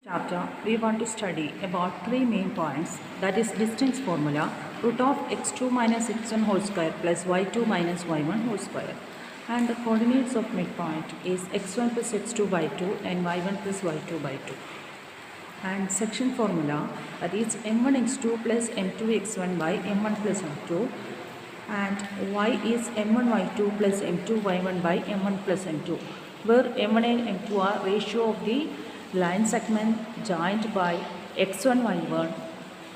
Chapter, we want to study about three main points, that is distance formula, root of x2 minus x1 whole square plus y2 minus y1 whole square. And the coordinates of midpoint is x1 plus x2 by 2 and y1 plus y2 by 2. And section formula, that is m1 x2 plus m2 x1 by m1 plus m2. And y is m1 y2 plus m2 y1 by m1 plus m2, where m1 and m2 are ratio of the line segment joined by x1 y1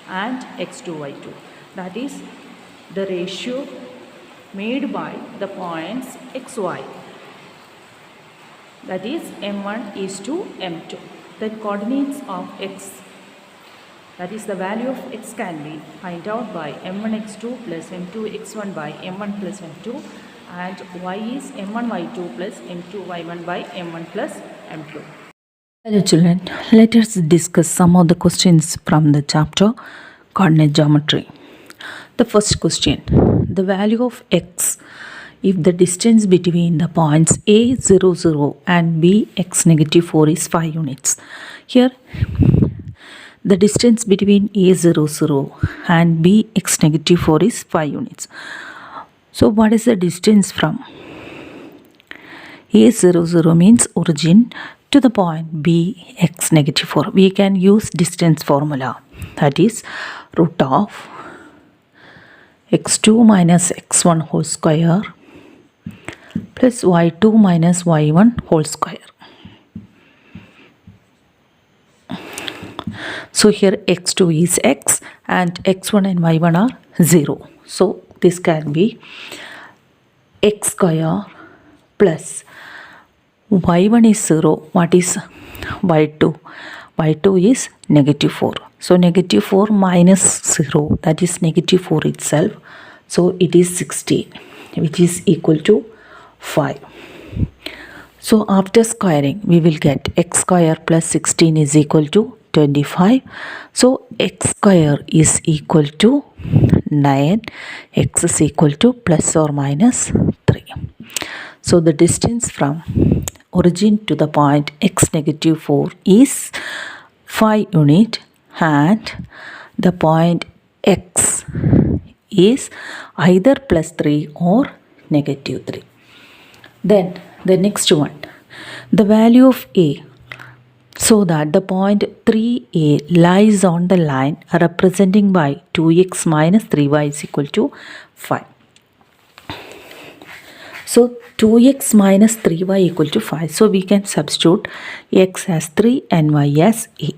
and x2 y2. That is the ratio made by the points xy, that is m1 is to m2. The coordinates of x, that is the value of x, can be find out by m1 x2 plus m2 x1 by m1 plus m2, and y is m1 y2 plus m2 y1 by m1 plus m2. Hello children, let us discuss some of the questions from the chapter coordinate geometry. The first question, the value of x if the distance between the points a 0 0 and b x negative 4 is 5 units. Here the distance between a 0 0 and b x negative 4 is 5 units. So what is the distance from a 0 0 means origin to the point b x negative 4. We can use distance formula, that is root of x2 minus x1 whole square plus y2 minus y1 whole square. So here x2 is x and x1 and y1 are 0. So this can be x square plus y1 is 0. What is y2? y2 is negative 4. So negative 4 minus 0, that is negative 4 itself. So it is 16, which is equal to 5. So after squaring, we will get x square plus 16 is equal to 25. So x square is equal to 9. X is equal to plus or minus 3. So the distance from origin to the point x negative 4 is 5 unit, and the point x is either plus 3 or negative 3. Then the next one, the value of a, so that the point 3a lies on the line representing by 2x minus 3y is equal to 5. So 2x minus 3y equal to 5. So we can substitute x as 3 and y as a.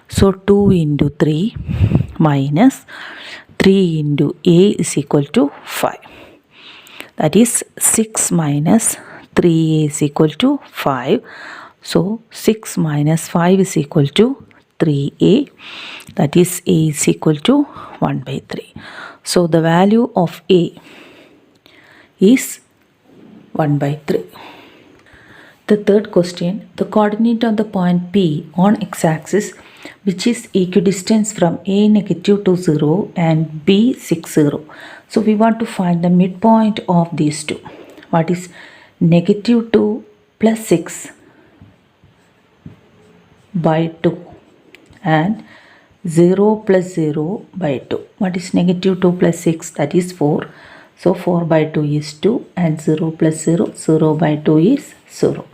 So 2 into 3 minus 3 into a is equal to 5. That is 6 minus 3a is equal to 5. So 6 minus 5 is equal to 3a. That is a is equal to 1 by 3. So the value of a is 1 by 3. The third question, the coordinate of the point P on x-axis, which is equidistant from a negative to 0 and b 6 0. So we want to find the midpoint of these two. What is negative 2 plus 6 by 2 and 0 plus 0 by 2. What is negative 2 plus 6? That is 4. So 4 by 2 is 2 and 0 plus 0, 0 by 2 is 0.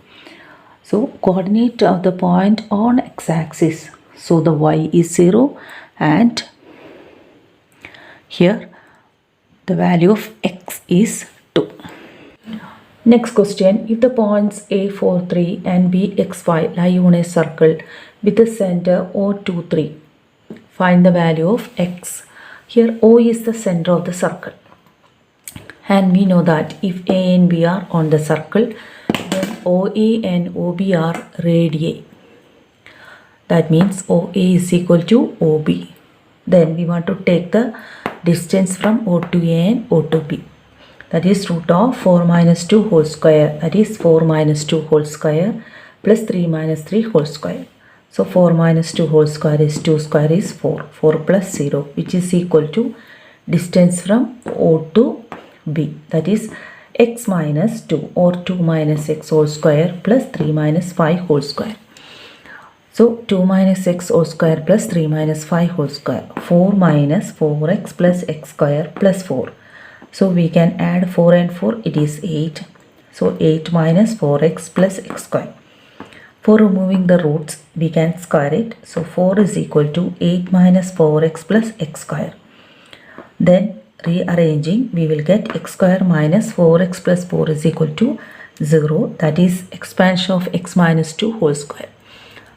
So coordinate of the point on x-axis. So the y is 0 and here the value of x is 2. Next question, if the points a 4 3 and b x 5 lie on a circle with the center O 2 3, find the value of x. Here O is the center of the circle. And we know that if A and B are on the circle, then OA and OB are radii. That means OA is equal to OB. Then we want to take the distance from O to A and O to B. That is root of 4 minus 2 whole square. That is 4 minus 2 whole square plus 3 minus 3 whole square. So 4 minus 2 whole square is 2 square is 4. 4 plus 0, which is equal to distance from O to B, that is x minus 2 or 2 minus x whole square plus 3 minus 5 whole square. So 2 minus x whole square plus 3 minus 5 whole square. 4 minus 4x plus x square plus 4. So we can add 4 and 4, it is 8. So 8 minus 4x plus x square. For removing the roots, we can square it. So 4 is equal to 8 minus 4x plus x square. Then rearranging, we will get x square minus 4x plus 4 is equal to 0. That is expansion of x minus 2 whole square.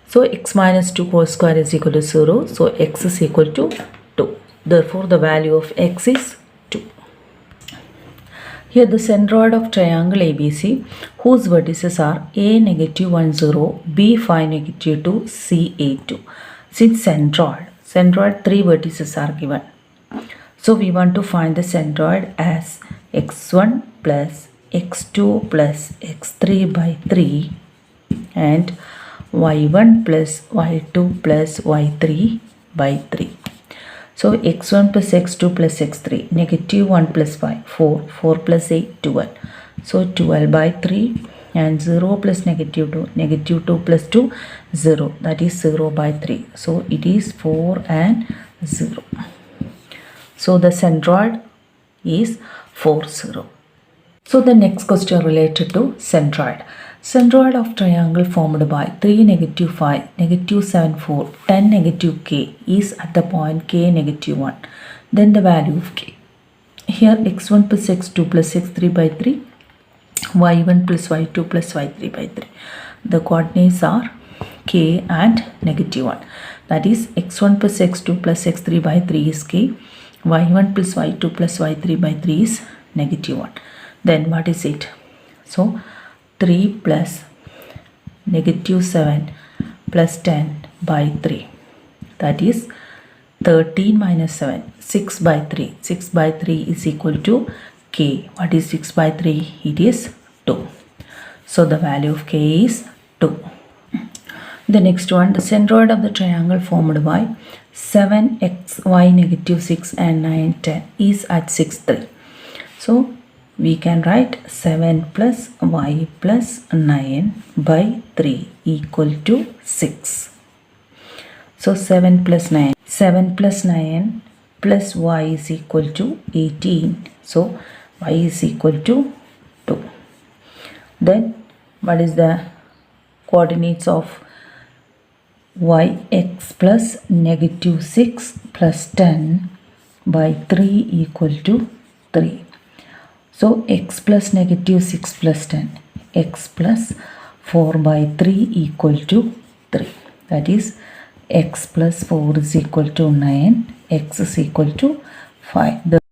So x minus 2 whole square is equal to 0. So x is equal to 2. Therefore the value of x is 2. Here the centroid of triangle ABC, whose vertices are a negative 1 0, b 5 negative 2, c 8 2. Since centroid 3 vertices are given. So we want to find the centroid as x1 plus x2 plus x3 by 3 and y1 plus y2 plus y3 by 3. So x1 plus x2 plus x3, negative 1 plus 5, 4, 4 plus 8, 12. So 12 by 3 and 0 plus negative 2, negative 2 plus 2, 0. That is 0 by 3. So it is 4 and 0. So the centroid is 4, 0. So the next question related to centroid. Centroid of triangle formed by 3 negative 5, negative 7 4, 10 negative k is at the point k negative 1. Then the value of k. Here x1 plus x2 plus x3 by 3, y1 plus y2 plus y3 by 3. The coordinates are k and negative 1. That is x1 plus x2 plus x3 by 3 is k, y1 plus y2 plus y3 by 3 is negative 1. Then what is it? So 3 plus negative 7 plus 10 by 3. That is 13 minus 7. 6 by 3. 6 by 3 is equal to k. What is 6 by 3? It is 2. So the value of k is 2. The next one, the centroid of the triangle formed by 7x, y negative 6 and 9, 10 is at 6, 3. So we can write 7 plus y plus 9 by 3 equal to 6. So 7 plus 9. 7 plus 9 plus y is equal to 18. So y is equal to 2. Then what is the coordinates of y? X plus negative 6 plus 10 by 3 equal to 3. So x plus negative 6 plus 10, x plus 4 by 3 equal to 3. That is x plus 4 is equal to 9, x is equal to 5.